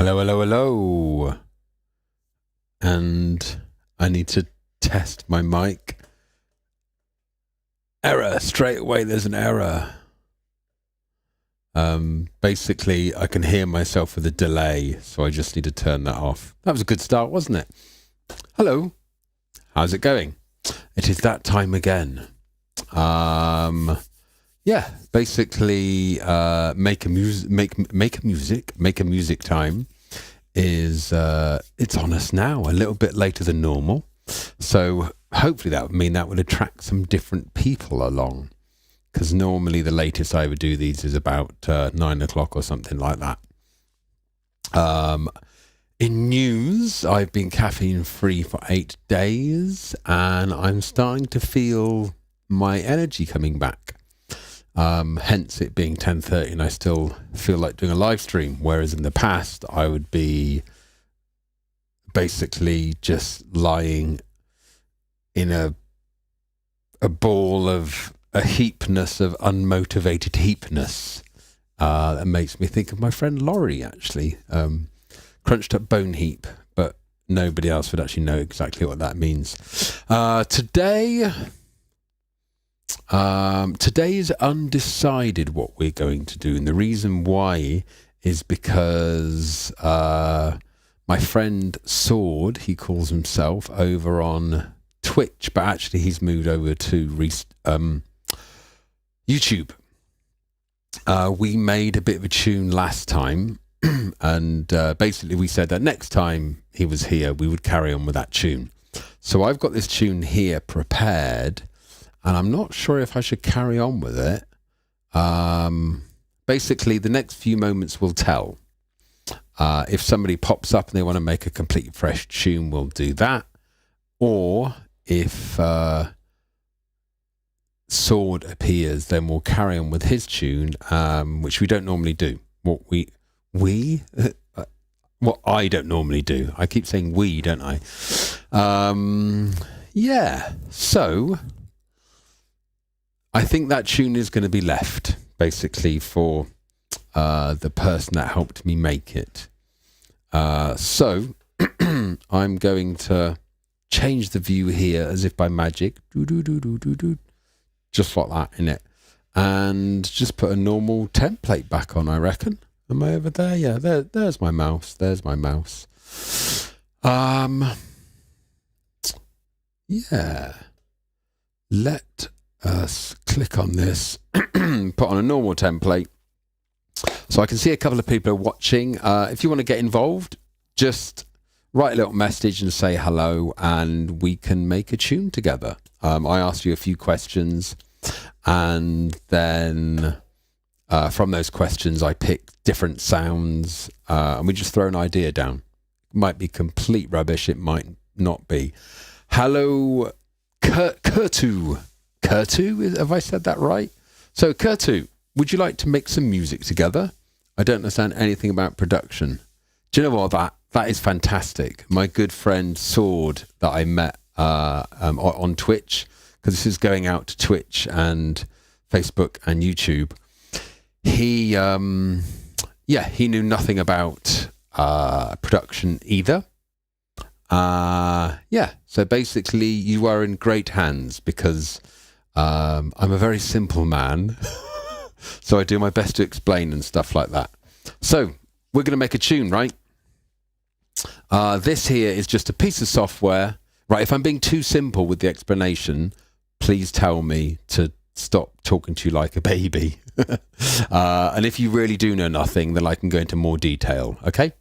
Hello, hello, hello. And I need to test my mic. Error. Straight away, there's an error. Basically, I can hear myself with a delay, so I just need to turn that off. That was a good start, wasn't it? Hello. How's it going? It is that time again. Yeah, basically, make a music time is it's on us now, a little bit later than normal. So hopefully that would mean that would attract some different people along, because normally the latest I would do these is about 9 o'clock or something like that. In news, I've been caffeine free for 8 days, and I'm starting to feel my energy coming back. Hence it being 10:30, and I still feel like doing a live stream, whereas in the past I would be basically just lying in a ball of a heapness of unmotivated heapness. That makes me think of my friend Laurie, actually. Crunched up bone heap, but nobody else would actually know exactly what that means. Today is undecided what we're going to do, and the reason why is because my friend Sword, he calls himself, over on Twitch, but actually he's moved over to YouTube. We made a bit of a tune last time, and basically we said that next time he was here we would carry on with that tune. So I've got this tune here prepared, and I'm not sure if I should carry on with it. Basically, the next few moments will tell. If somebody pops up and they want to make a complete fresh tune, we'll do that. Or if Sword appears, then we'll carry on with his tune, which we don't normally do. What I don't normally do. I keep saying we, don't I? Yeah, so I think that tune is going to be left, basically, for the person that helped me make it. So I'm going to change the view here as if by magic. Just like that, innit? And just put a normal template back on, I reckon. Am I over there? Yeah, there's my mouse. There's my mouse. Yeah. Let us click on this, put on a normal template, so I can see a couple of people are watching. If you want to get involved, just write a little message and say hello, and we can make a tune together. I asked you a few questions, and then from those questions I picked different sounds, and we just throw an idea down. It might be complete rubbish, it might not be. Hello, Kurtu, have I said that right? So, Kurtu, would you like to make some music together? I don't understand anything about production. Do you know what? That is fantastic. My good friend Sword that I met on Twitch, because this is going out to Twitch and Facebook and YouTube. He knew nothing about production either. So basically you are in great hands, because I'm a very simple man, so I do my best to explain and stuff like that. So we're going to make a tune, right? This here is just a piece of software. Right, if I'm being too simple with the explanation, please tell me to stop talking to you like a baby. And if you really do know nothing, then I can go into more detail, okay?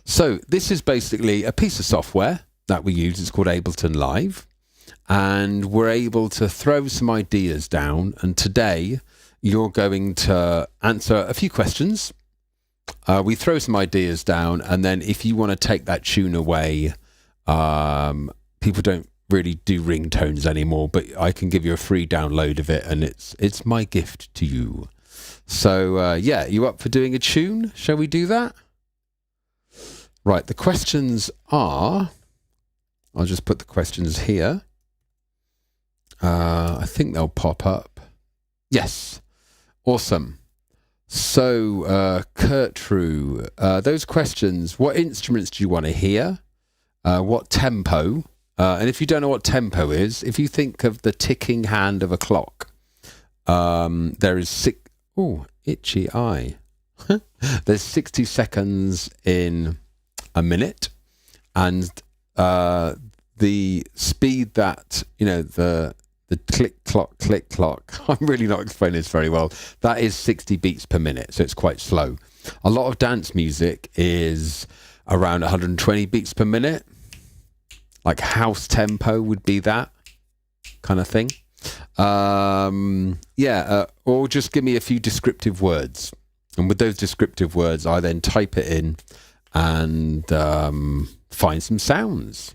So this is basically a piece of software that we use. It's called Ableton Live. And we're able to throw some ideas down. And today you're going to answer a few questions. We throw some ideas down, and then if you want to take that tune away, people don't really do ringtones anymore, but I can give you a free download of it, and it's my gift to you. So you up for doing a tune? Shall we do that? Right, the questions are, I'll just put the questions here. I think they'll pop up. Yes. Awesome. So, Kurtru, those questions, what instruments do you want to hear? What tempo? And if you don't know what tempo is, if you think of the ticking hand of a clock, there is itchy eye. There's 60 seconds in a minute, and the speed that, the click clock, I'm really not explaining this very well, that is 60 beats per minute, so it's quite slow. A lot of dance music is around 120 beats per minute, like house tempo would be that kind of thing. Or just give me a few descriptive words, and with those descriptive words I then type it in and find some sounds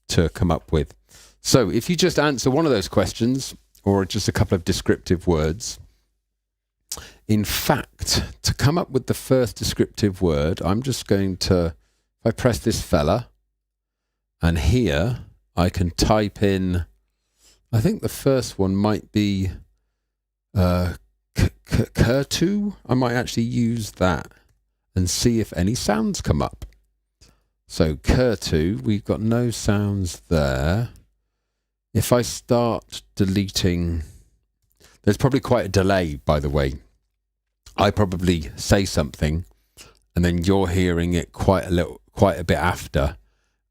to come up with. So if you just answer one of those questions, or just a couple of descriptive words, in fact, to come up with the first descriptive word, I'm just going to, if I press this fella, and here I can type in, I think the first one might be Kurtu. I might actually use that and see if any sounds come up. So Kurtu, we've got no sounds there. If I start deleting, there's probably quite a delay, by the way. I probably say something and then you're hearing it quite a bit after,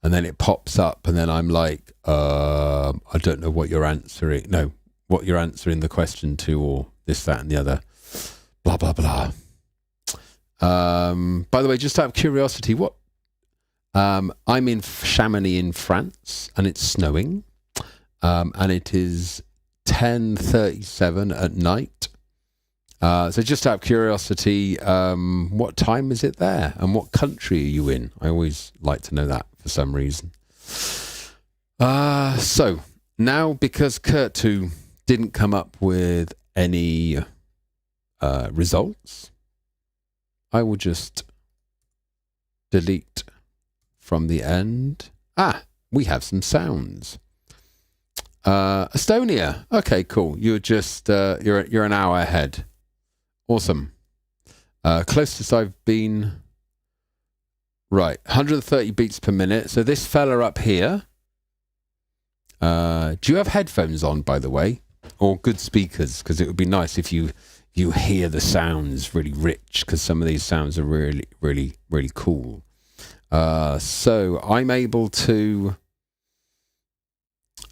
and then it pops up and then I'm like, I don't know what you're answering. No, what you're answering the question to, or this, that and the other. Blah, blah, blah. By the way, just out of curiosity, I'm in Chamonix in France and it's snowing. And it is 10:37 at night. So just out of curiosity, what time is it there? And what country are you in? I always like to know that for some reason. So now, because Kurtu didn't come up with any results, I will just delete from the end. We have some sounds. Estonia. Okay, cool. You're just you're an hour ahead. Awesome. Closest I've been. Right, 130 beats per minute. So this fella up here. Do you have headphones on, by the way, or good speakers? Because it would be nice if you hear the sounds really rich. Because some of these sounds are really, really, really cool. So I'm able to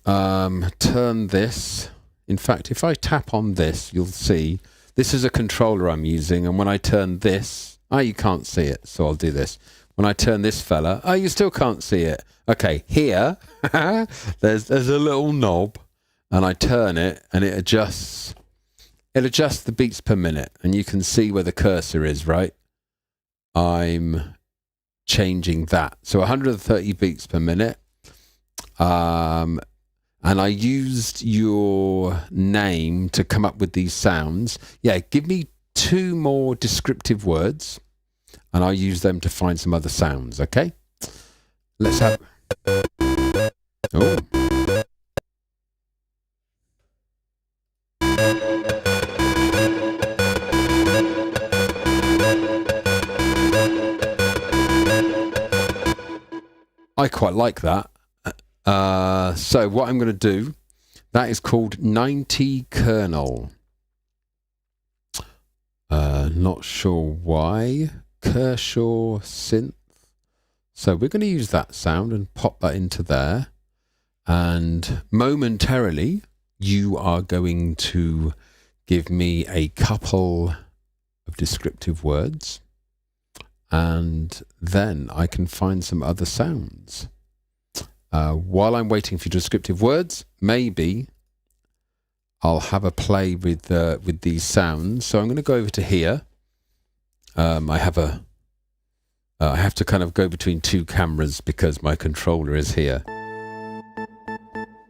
turn this. In fact, if I tap on this, you'll see this is a controller I'm using, and when I turn this, you can't see it, so I'll do this. When I turn this fella, you still can't see it. Okay, here there's a little knob, and I turn it and it adjusts the beats per minute, and you can see where the cursor is, right? I'm changing that. So 130 beats per minute. And I used your name to come up with these sounds. Yeah, give me 2 more descriptive words, and I'll use them to find some other sounds, okay? Let's have... Oh. I quite like that. So what I'm going to do, that is called 90 kernel. Not sure why. Kershaw synth. So we're going to use that sound and pop that into there. And momentarily, you are going to give me a couple of descriptive words. And then I can find some other sounds. While I'm waiting for descriptive words, maybe I'll have a play with these sounds. So I'm going to go over to here. I have to kind of go between 2 cameras because my controller is here.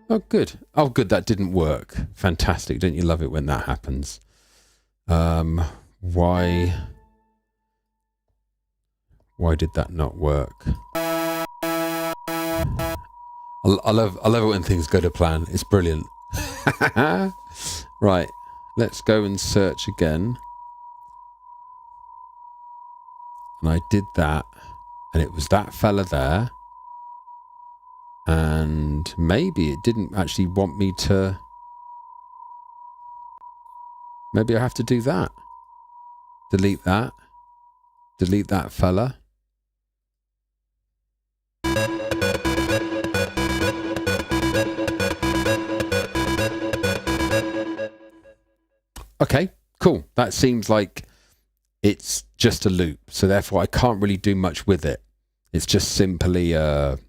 Oh, good. Oh, good. That didn't work. Fantastic. Don't you love it when that happens? Why did that not work? I love it when things go to plan. It's brilliant. Right, let's go and search again. and I did that, and it was that fella there, and maybe it didn't actually want me to. Maybe I have to do that. Delete that. Delete that fella. Okay, cool. That seems like it's just a loop, so therefore I can't really do much with it. It's just simply a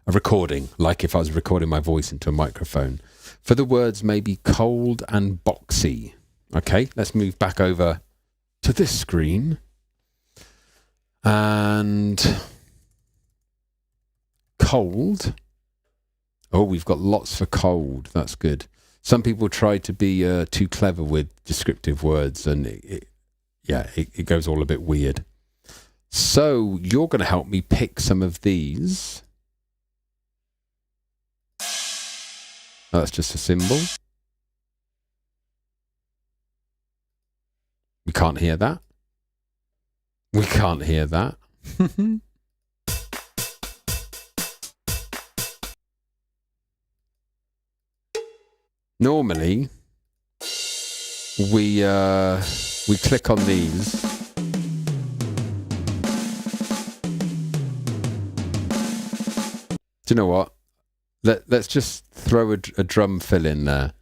recording, like if I was recording my voice into a microphone. For the words, maybe cold and boxy. Okay, let's move back over to this screen. And cold. Oh, we've got lots for cold. That's good. Some people try to be too clever with descriptive words, and it goes all a bit weird. So you're going to help me pick some of these. Oh, that's just a symbol. We can't hear that. We can't hear that. Normally, we click on these. Do you know what? Let's just throw a drum fill in there,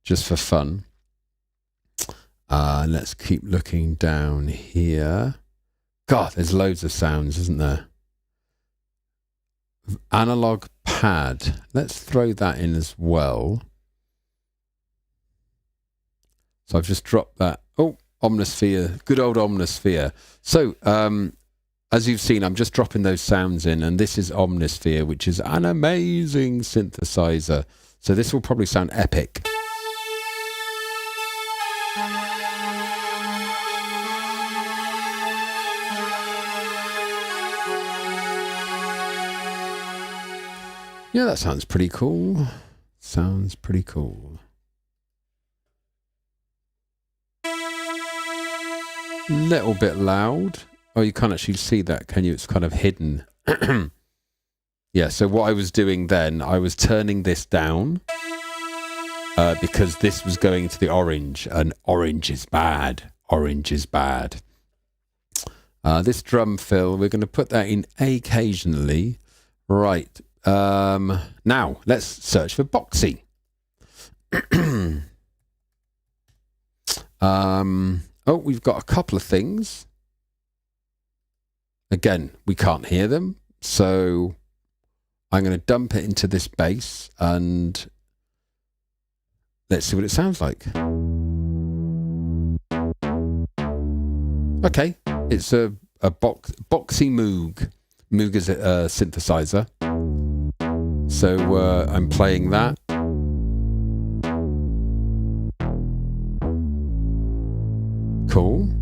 just for fun. Let's keep looking down here. God, there's loads of sounds, isn't there? Analog pad. Let's throw that in as well. So I've just dropped that. Oh, Omnisphere. Good old Omnisphere. So, as you've seen, I'm just dropping those sounds in, and this is Omnisphere, which is an amazing synthesizer. So this will probably sound epic. Yeah, that sounds pretty cool. Sounds pretty cool. Little bit loud. Oh, you can't actually see that, can you? It's kind of hidden. Yeah, so what I was doing then, I was turning this down because this was going to the orange, and orange is bad. Orange is bad. This drum fill, we're going to put that in occasionally. Right. Now, let's search for boxy. Oh, we've got a couple of things. Again, we can't hear them, so I'm going to dump it into this bass, and let's see what it sounds like. Okay, it's a boxy Moog. Moog is a synthesizer. So I'm playing that. Cool.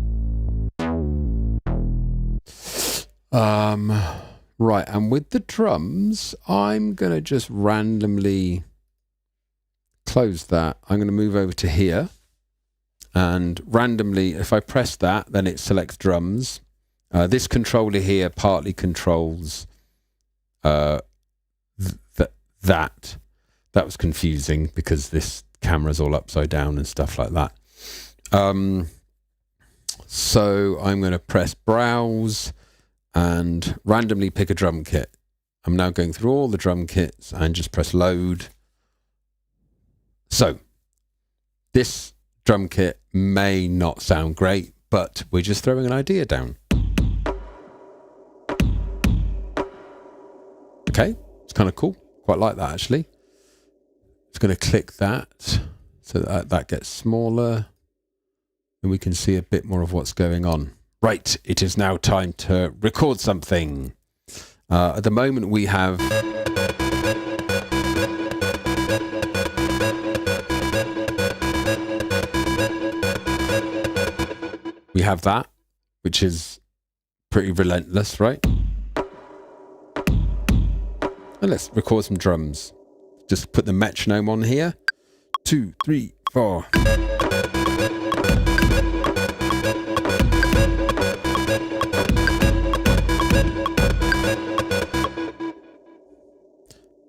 Right, and with the drums, I'm going to just randomly close that. I'm going to move over to here, and randomly, if I press that, then it selects drums. This controller here partly controls that. That was confusing because this camera's all upside down and stuff like that. So I'm going to press browse and randomly pick a drum kit. I'm now going through all the drum kits and just press load. So this drum kit may not sound great, but we're just throwing an idea down. Okay, it's kind of cool. Quite like that, actually. Just going to click that so that gets smaller, and we can see a bit more of what's going on. Right, it is now time to record something. At the moment we have that, which is pretty relentless, right? And let's record some drums. Just put the metronome on here. 2, 3, 4.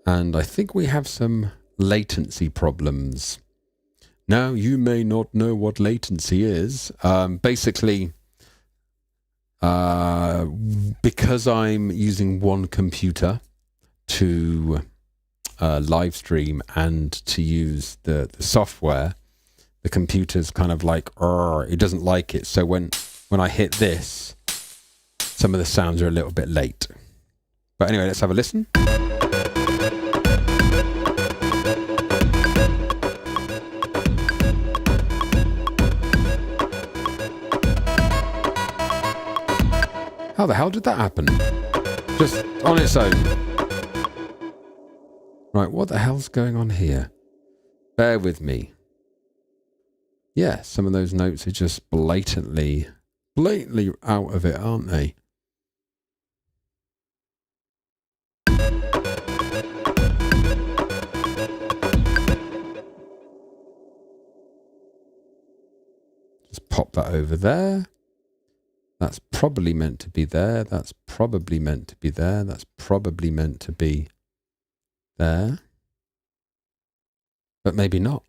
And I think we have some latency problems. Now, you may not know what latency is. Basically, because I'm using one computer to live stream and to use the software, the computer's kind of like, it doesn't like it. So when I hit this, some of the sounds are a little bit late. But anyway, let's have a listen. How the hell did that happen? Just on its own. Right, what the hell's going on here? Bear with me. Yeah, some of those notes are just blatantly out of it, aren't they? Just pop that over there. That's probably meant to be there. That's probably meant to be there. That's probably meant to be there. But maybe not.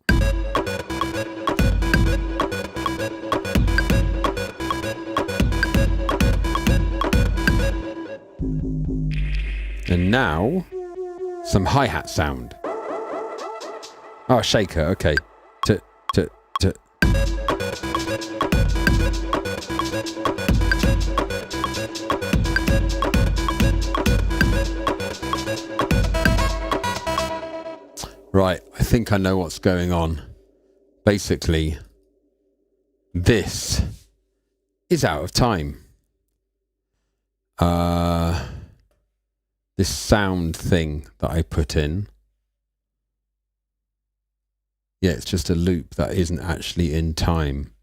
And now, some hi-hat sound. Oh, shaker, okay. T. Right, I think I know what's going on. Basically, this is out of time. This sound thing that I put in. Yeah, it's just a loop that isn't actually in time.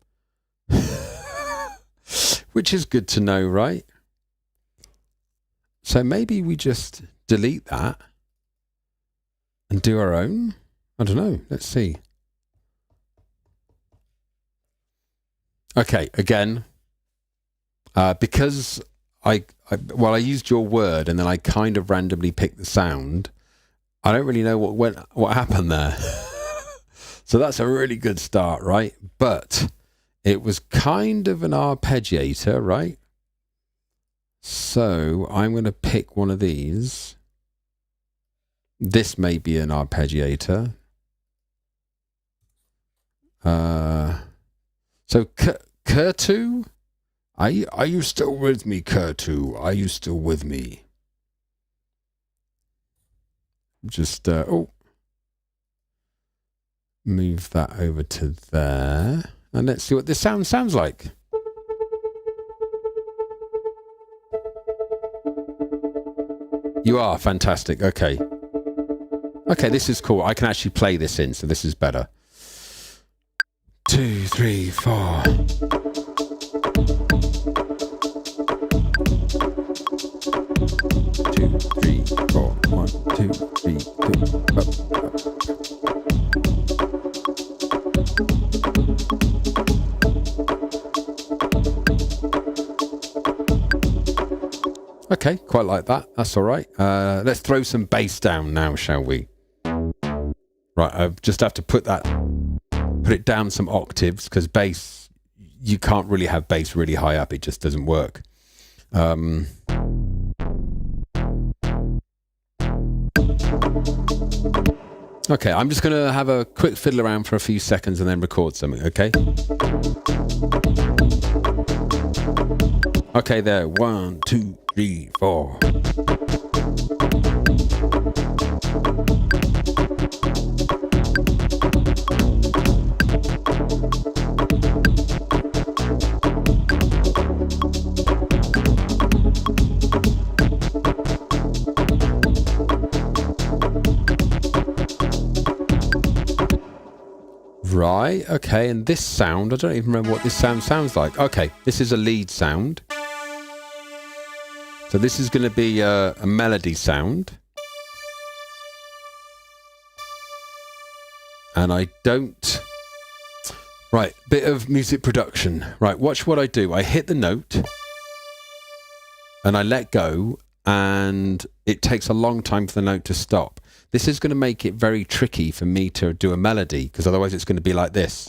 Which is good to know, right? So maybe we just delete that and do our own? I don't know. Let's see. Okay, again, because I used your word and then I kind of randomly picked the sound. I don't really know what happened there. So that's a really good start, right? But it was kind of an arpeggiator, right? So I'm going to pick one of these. This may be an arpeggiator. So Kurtu, are you still with me, Kurtu? Are you still with me? Just move that over to there, and let's see what this sounds like. You are fantastic. Okay. Okay, this is cool. I can actually play this in, so this is better. 2, 3, 4. 2, 3, 4. 1, 2, 3, 2. Okay, quite like that. That's all right. Let's throw some bass down now, shall we? Right, I just have to put it down some octaves, because bass, you can't really have bass really high up. It just doesn't work. Okay, I'm just going to have a quick fiddle around for a few seconds and then record something, okay? Okay, there. 1, 2, 3, 4. Right, okay, and this sound, I don't even remember what this sounds like. Okay, this is a lead sound. So this is going to be a melody sound. And I don't... Right, bit of music production. Right, watch what I do. I hit the note and I let go, and it takes a long time for the note to stop. this is going to make it very tricky for me to do a melody, because otherwise it's going to be like this.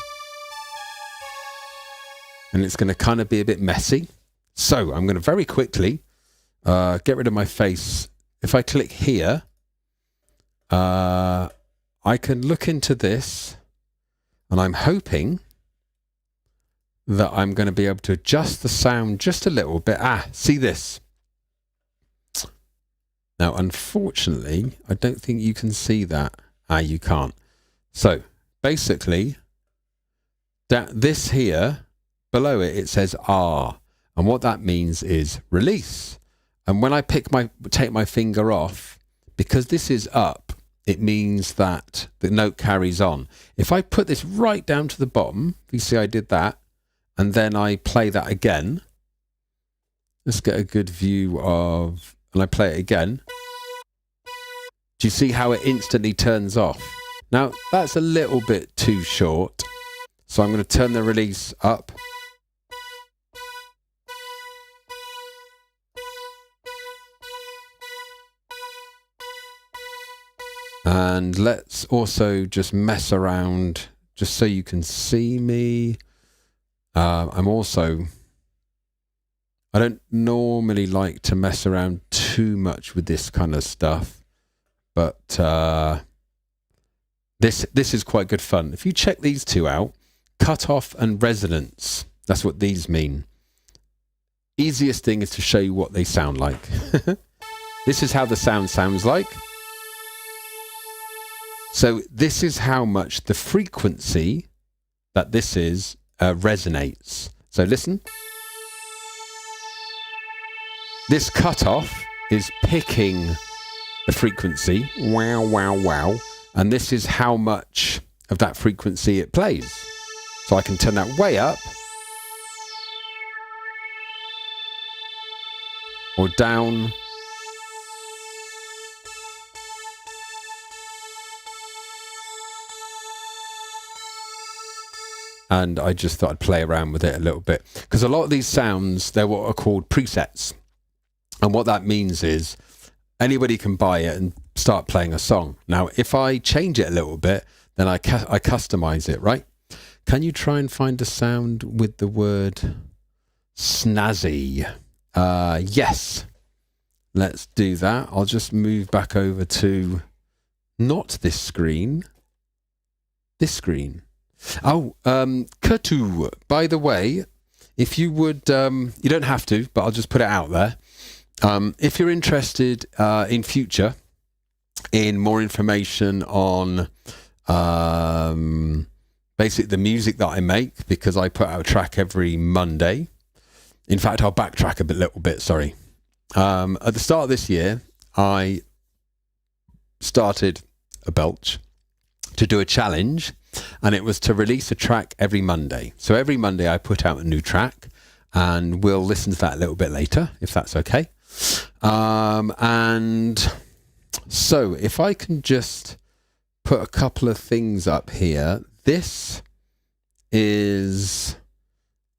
And it's going to kind of be a bit messy. So I'm going to very quickly get rid of my face. If I click here, I can look into this, and I'm hoping that I'm going to be able to adjust the sound just a little bit. See this? Now, unfortunately, I don't think you can see that. You can't. So, basically, this here, below it, it says R. And what that means is release. And when I take my finger off, because this is up, it means that the note carries on. If I put this right down to the bottom, you see I did that, and then I play that again. Let's get a good view of, and I play it again. Do you see how it instantly turns off? Now, that's a little bit too short. So I'm going to turn the release up. And let's also just mess around, just so you can see me. I don't normally like to mess around too much with this kind of stuff, but this is quite good fun. If you check these two out, cutoff and resonance, that's what these mean. Easiest thing is to show you what they sound like. This is how the sound sounds like. So this is how much the frequency that this is resonates. So listen. This cutoff is picking the frequency. Wow, wow, wow. And this is how much of that frequency it plays. So I can turn that way up or down. And I just thought I'd play around with it a little bit. Because a lot of these sounds, they're what are called presets. And what that means is anybody can buy it and start playing a song. Now, if I change it a little bit, then I customize it, right? Can you try and find a sound with the word snazzy? Yes. Let's do that. I'll just move back over to not this screen. This screen. Oh, Kutu, by the way, if you would, you don't have to, but I'll just put it out there. If you're interested in future in more information on basically the music that I make, because I put out a track every Monday. In fact, I'll backtrack a little bit, sorry. At the start of this year, I started a belch to do a challenge, and it was to release a track every Monday. So every Monday I put out a new track, and we'll listen to that a little bit later, if that's okay. And so if I can just put a couple of things up here. This is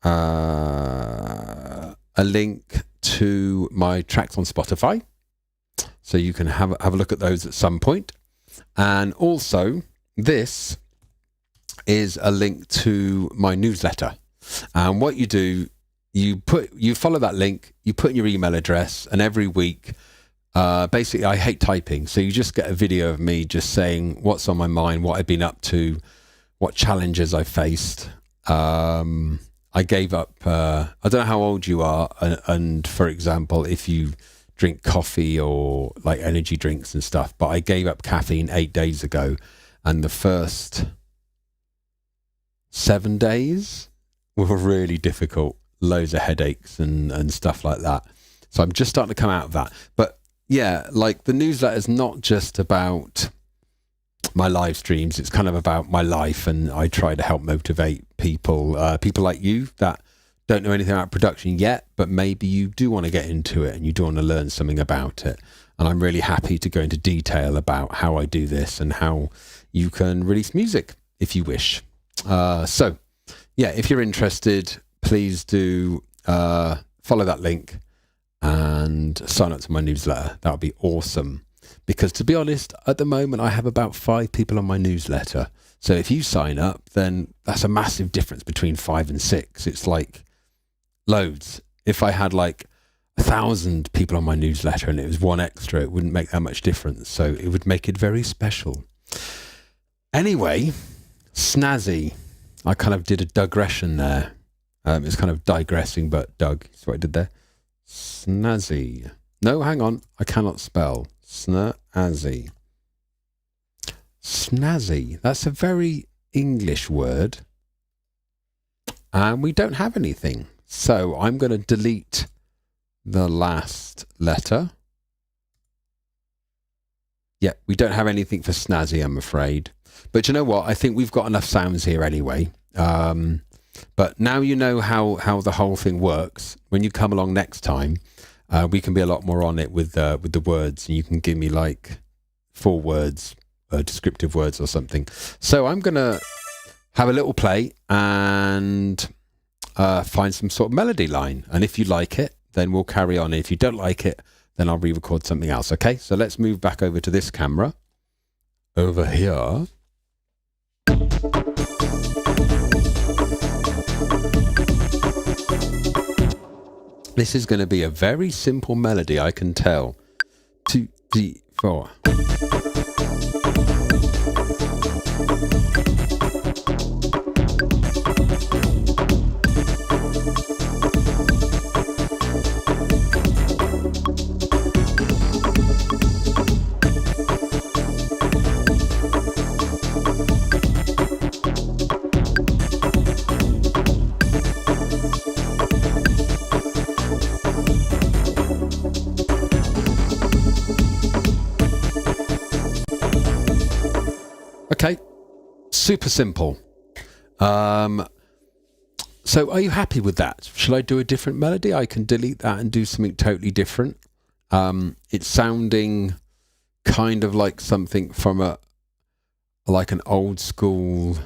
a link to my tracks on Spotify, so you can have a look at those at some point. And also this is a link to my newsletter. And what you do, you follow that link, you put in your email address, and every week, basically I hate typing, so you just get a video of me just saying what's on my mind, what I've been up to, what challenges I faced. I gave up, I don't know how old you are, and for example, if you drink coffee or like energy drinks and stuff, but I gave up caffeine 8 days ago, and the first 7 days were really difficult. Loads of headaches and stuff like that. So I'm just starting to come out of that. But yeah, like the newsletter is not just about my live streams. It's kind of about my life, and I try to help motivate people like you that don't know anything about production yet, but maybe you do want to get into it and you do want to learn something about it. And I'm really happy to go into detail about how I do this and how you can release music if you wish. So yeah, if you're interested, please do follow that link and sign up to my newsletter. That would be awesome. Because to be honest, at the moment, I have about 5 people on my newsletter. So if you sign up, then that's a massive difference between 5 and 6. It's like loads. If I had like 1,000 people on my newsletter and it was 1 extra, it wouldn't make that much difference. So it would make it very special. Anyway, snazzy. I kind of did a digression there. It's kind of digressing, but Doug, that's what I did there. Snazzy. No, hang on. I cannot spell. Snazzy. Snazzy. That's a very English word. And we don't have anything. So I'm going to delete the last letter. Yeah, we don't have anything for snazzy, I'm afraid. But you know what? I think we've got enough sounds here anyway. But now you know how the whole thing works. When you come along next time, we can be a lot more on it with the words. And you can give me like 4 words, descriptive words or something. So I'm going to have a little play and find some sort of melody line. And if you like it, then we'll carry on. If you don't like it, then I'll re-record something else. Okay, so let's move back over to this camera. Over here. This is going to be a very simple melody, I can tell. 2, 3, 4. Okay, super simple. So are you happy with that? Shall I do a different melody? I can delete that and do something totally different. It's sounding kind of like something from like an old school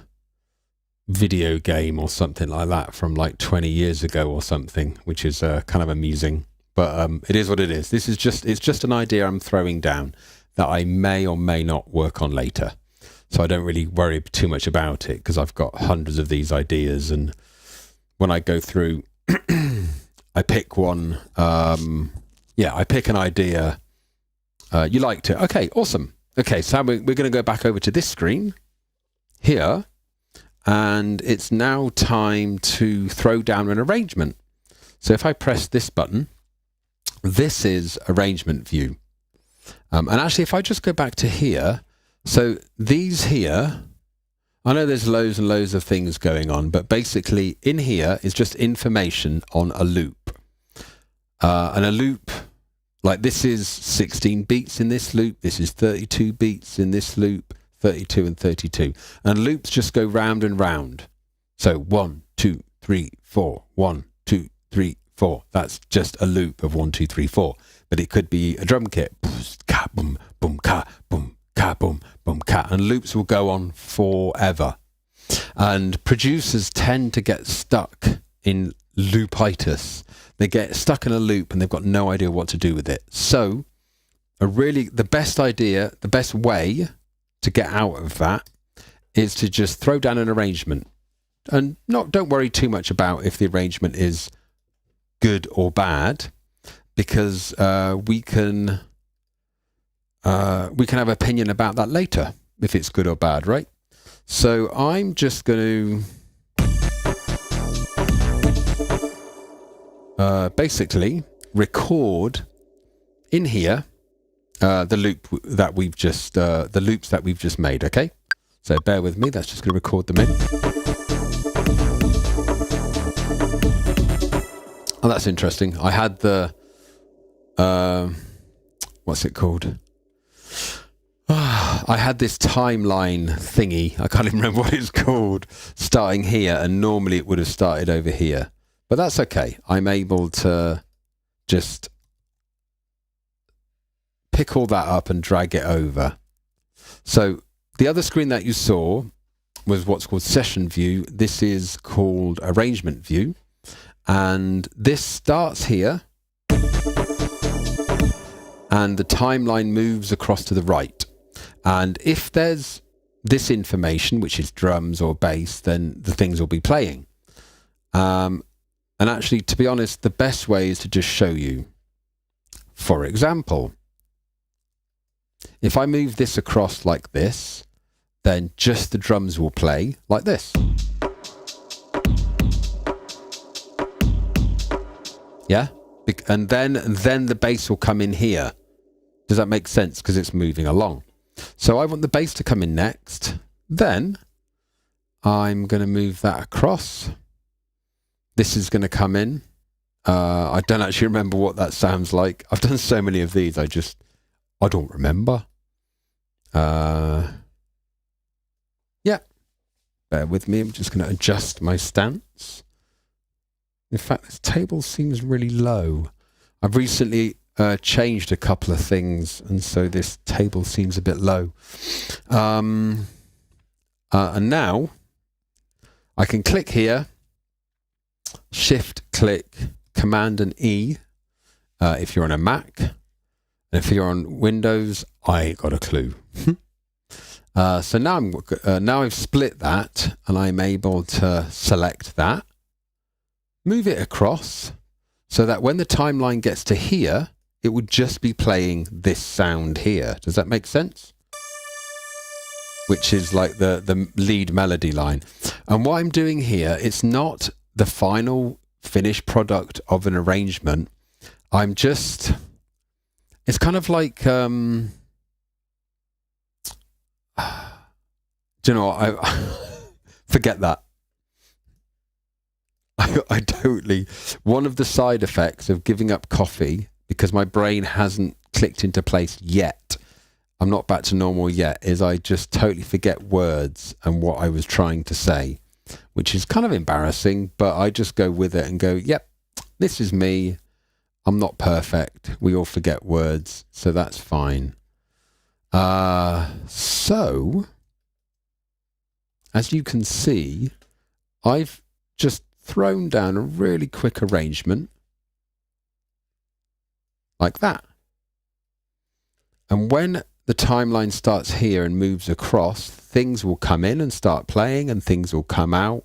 video game or something like that from like 20 years ago or something, which is kind of amusing. But it is what it is. It's just an idea I'm throwing down that I may or may not work on later. So I don't really worry too much about it because I've got hundreds of these ideas. And when I go through, I pick one. I pick an idea. You liked it. Okay, awesome. Okay, so we're going to go back over to this screen here. And it's now time to throw down an arrangement. So if I press this button, this is arrangement view. And actually, if I just go back to here, so these here, I know there's loads and loads of things going on, but basically in here is just information on a loop. And a loop, like this is 16 beats in this loop, this is 32 beats in this loop, 32 and 32. And loops just go round and round. So 1, 2, 3, 4, 1, 2, 3, 4. That's just a loop of 1, 2, 3, 4. But it could be a drum kit. Ka, boom, boom, ka, boom. Ka, boom, boom, ka. And loops will go on forever. And producers tend to get stuck in loopitis. They get stuck in a loop and they've got no idea what to do with it. So the best idea, the best way to get out of that is to just throw down an arrangement. And don't worry too much about if the arrangement is good or bad, because we can have opinion about that later, if it's good or bad, right? So I'm just going to basically record in here the loops that we've just made. Okay, so bear with me. That's just going to record them in. Oh, that's interesting. I had the what's it called? I had this timeline thingy. I can't even remember what it's called. Starting here, and normally it would have started over here. But that's okay. I'm able to just pick all that up and drag it over. So the other screen that you saw was what's called session view. This is called arrangement view. And this starts here. and the timeline moves across to the right. And if there's this information, which is drums or bass, then the things will be playing. And actually, to be honest, the best way is to just show you. For example, if I move this across like this, then just the drums will play like this. Yeah? And then the bass will come in here. Does that make sense? Because it's moving along. So I want the bass to come in next. Then I'm going to move that across. This is going to come in. I don't actually remember what that sounds like. I've done so many of these, I don't remember. Yeah. Bear with me. I'm just going to adjust my stance. In fact, this table seems really low. I've recently changed a couple of things, and so this table seems a bit low. And now I can click here, Shift click, Command and E if you're on a Mac. And if you're on Windows, I ain't got a clue. So now I've split that, and I'm able to select that, move it across, so that when the timeline gets to here, it would just be playing this sound here. Does that make sense? Which is like the lead melody line. And what I'm doing here, it's not the final finished product of an arrangement. It's kind of like, do you know, forget that. I totally, one of the side effects of giving up coffee, because my brain hasn't clicked into place yet, I'm not back to normal yet, is I just totally forget words and what I was trying to say, which is kind of embarrassing, but I just go with it and go, yep, this is me. I'm not perfect. We all forget words, so that's fine. So, as you can see, I've just thrown down a really quick arrangement like that. And when the timeline starts here and moves across, things will come in and start playing, and things will come out.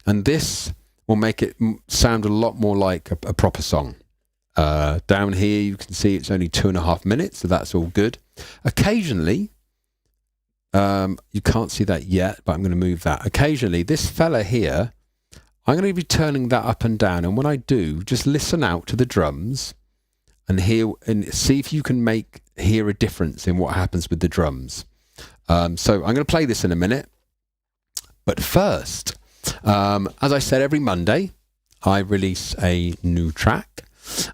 And this will make it sound a lot more like a proper song. Down here, you can see it's only 2.5 minutes, so that's all good. Occasionally, you can't see that yet, but I'm going to move that. Occasionally, this fella here, I'm going to be turning that up and down. And when I do, just listen out to the drums and hear and see if you can hear a difference in what happens with the drums. So I'm going to play this in a minute. But first, as I said, every Monday, I release a new track.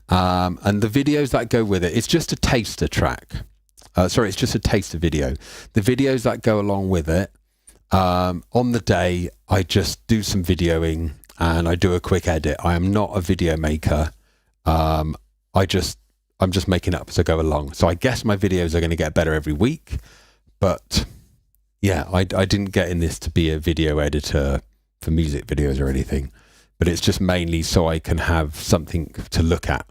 And the videos that go with it, it's just a taster track. It's just a taster video. The videos that go along with it, on the day, I just do some videoing and I do a quick edit. I am not a video maker. I'm just making it up as I go along. So I guess my videos are going to get better every week. But yeah, I didn't get in this to be a video editor for music videos or anything. But it's just mainly so I can have something to look at.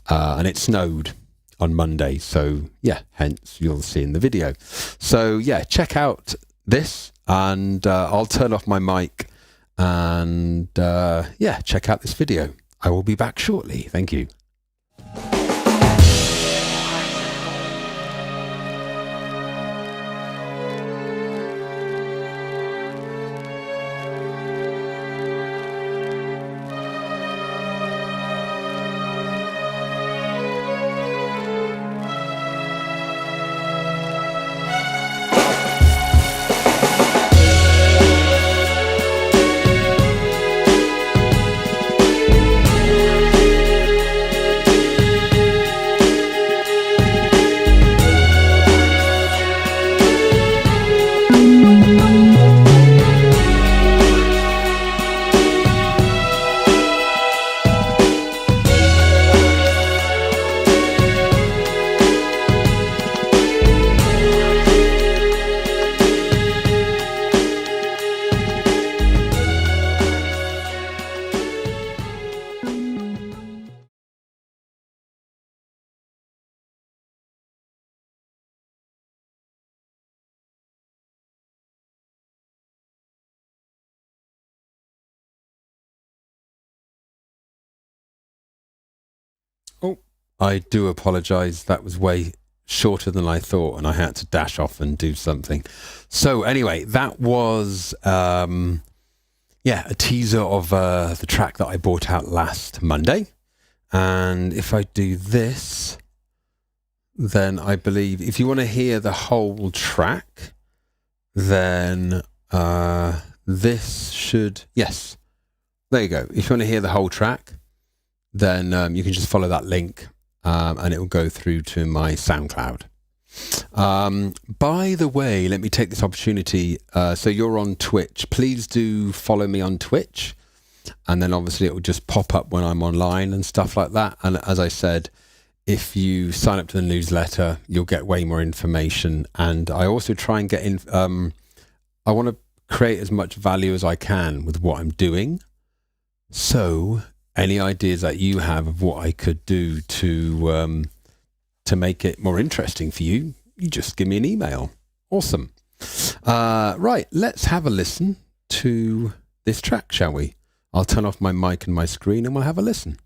And it snowed on Monday. So yeah, hence you'll see in the video. So yeah, check out this, and I'll turn off my mic and yeah, check out this video. I will be back shortly. Thank you. I do apologise. That was way shorter than I thought, and I had to dash off and do something. So anyway, that was a teaser of the track that I brought out last Monday. And if I do this, then I believe if you want to hear the whole track, then this should, yes, there you go. If you want to hear the whole track, then you can just follow that link and it will go through to my SoundCloud. By the way, let me take this opportunity. So you're on Twitch. Please do follow me on Twitch. And then obviously it will just pop up when I'm online and stuff like that. And as I said, if you sign up to the newsletter, you'll get way more information. And I also try and get in, I want to create as much value as I can with what I'm doing. So any ideas that you have of what I could do to make it more interesting for you, you just give me an email. Awesome. Right, let's have a listen to this track, shall we? I'll turn off my mic and my screen and we'll have a listen.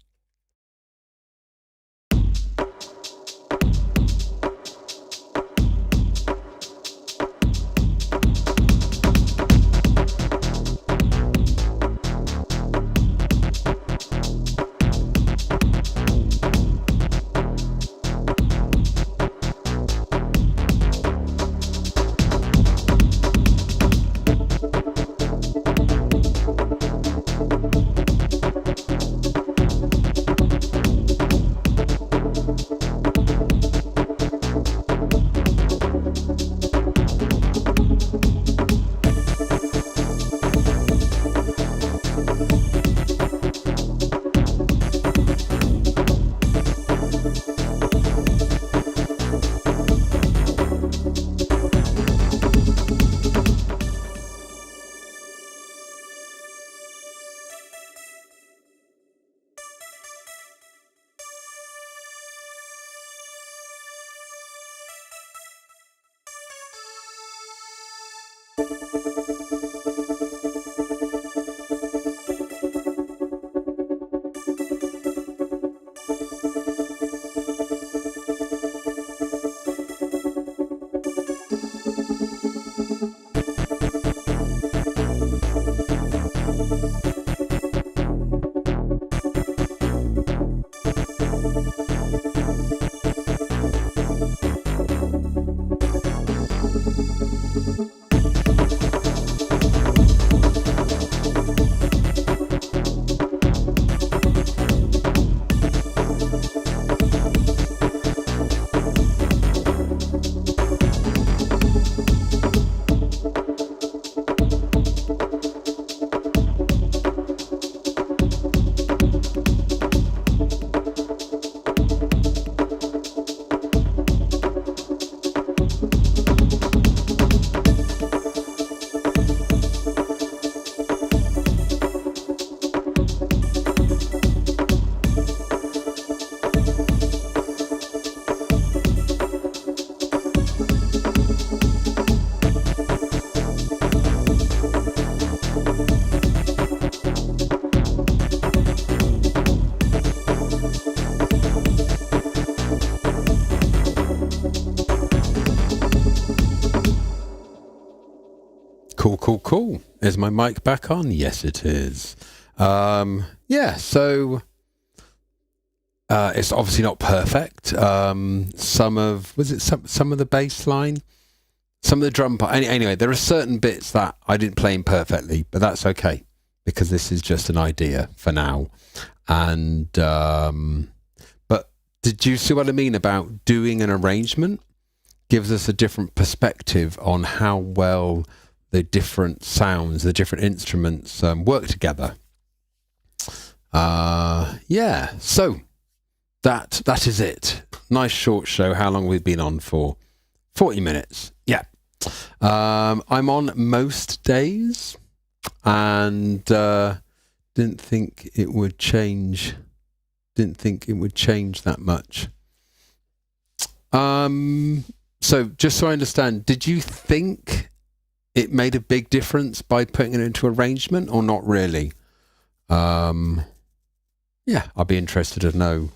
Cool. Is my mic back on? Yes, it is. So it's obviously not perfect. Some of the bass line, some of the drum part. Anyway, there are certain bits that I didn't play imperfectly, but that's okay because this is just an idea for now. And but did you see what I mean about doing an arrangement? Gives us a different perspective on how well the different sounds, the different instruments work together. So that is it. Nice short show. How long we've been on for? 40 minutes. Yeah. I'm on most days and didn't think it would change that much. So just so I understand, did you think it made a big difference by putting it into arrangement or not really? I'd be interested to know.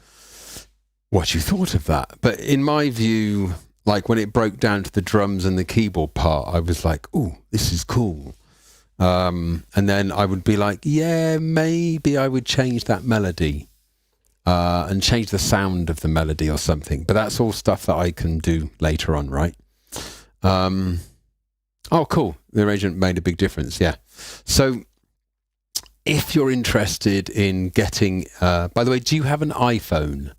what you thought of that. But in my view, like when it broke down to the drums and the keyboard part, I was like, "Ooh, this is cool." And then I would be like, "Yeah, maybe I would change that melody and change the sound of the melody or something." But that's all stuff that I can do later on, right? Oh, cool. The arrangement made a big difference. Yeah. So if you're interested in getting, by the way, do you have an iPhone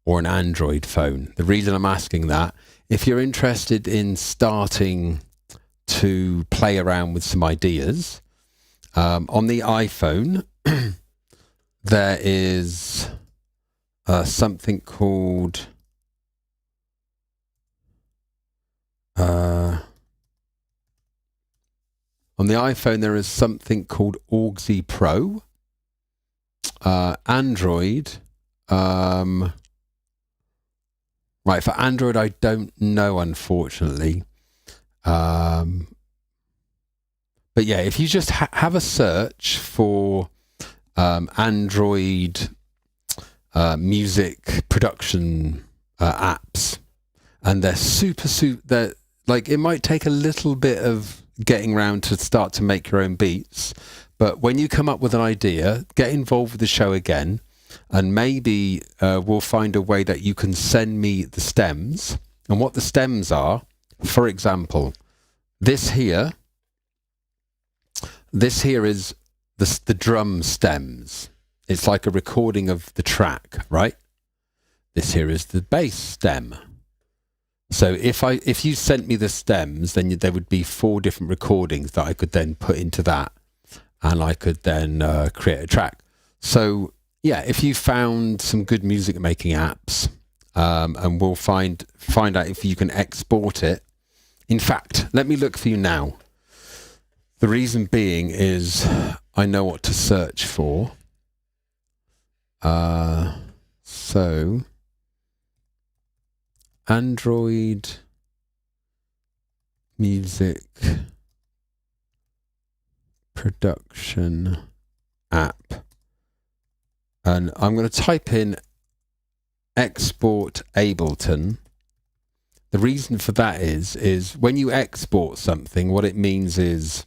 or an Android phone? The reason I'm asking that, if you're interested in starting to play around with some ideas, on the iPhone, there is something called on the iPhone, there is something called Auxy Pro. Android, right, for Android, I don't know, unfortunately. But yeah, if you just have a search for Android music production apps, and they're like, it might take a little bit of getting round to start to make your own beats, but when you come up with an idea, get involved with the show again, and maybe we'll find a way that you can send me the stems. And what the stems are, for example, this here is the drum stems. It's like a recording of the track, right? This here is the bass stem. So if you sent me the stems, then there would be 4 different recordings that I could then put into that, and I could then create a track. So yeah, if you found some good music making apps, and we'll find out if you can export it. In fact, let me look for you now. The reason being is I know what to search for. So Android music production app, and I'm going to type in export Ableton. The reason for that is when you export something, what it means is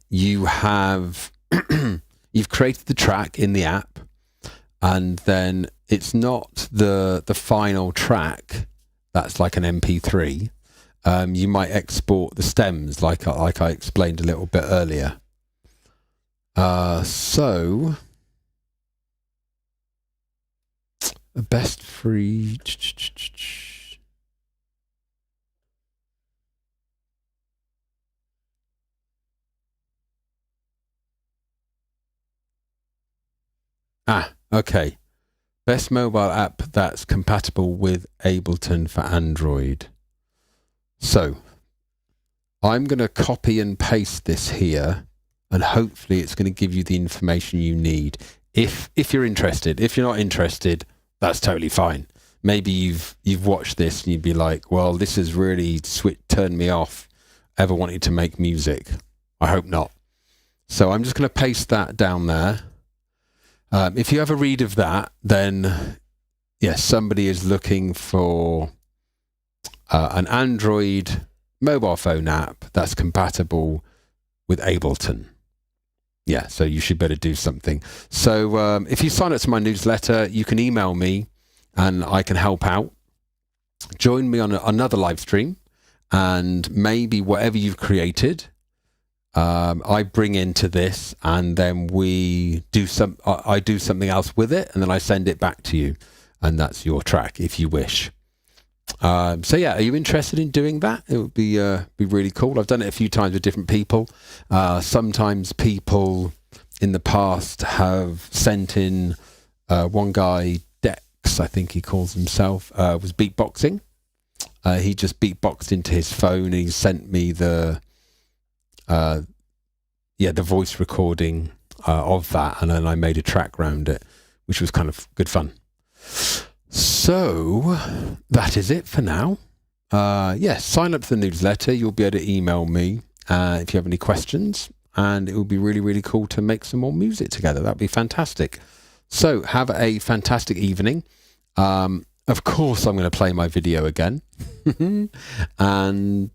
you have you've created the track in the app, and then it's not the final track that's like an MP3. You might export the stems, like I explained a little bit earlier. So the best free. Okay. Best mobile app that's compatible with Ableton for Android. So I'm going to copy and paste this here, and hopefully it's going to give you the information you need. If you're interested. If you're not interested, that's totally fine. Maybe you've watched this and you'd be like, well, this has really turned me off ever wanting to make music. I hope not. So I'm just going to paste that down there. If you have a read of that, then yes, somebody is looking for an Android mobile phone app that's compatible with Ableton. Yeah, so you should better do something. So if you sign up to my newsletter, you can email me and I can help out. Join me on another live stream, and maybe whatever you've created, I bring into this, and then I do something else with it, and then I send it back to you, and that's your track if you wish. So yeah, are you interested in doing that? It would be really cool. I've done it a few times with different people. Sometimes people in the past have sent in, one guy, Dex, I think he calls himself, was beatboxing. He just beatboxed into his phone, and he sent me the voice recording of that, and then I made a track around it, which was kind of good fun. So that is it for now. Yes, sign up to the newsletter. You'll be able to email me if you have any questions, and it would be really, really cool to make some more music together. That'd be fantastic. So have a fantastic evening, Of course, I'm going to play my video again. And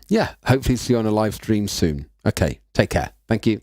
yeah, hopefully see you on a live stream soon. Okay, take care. Thank you.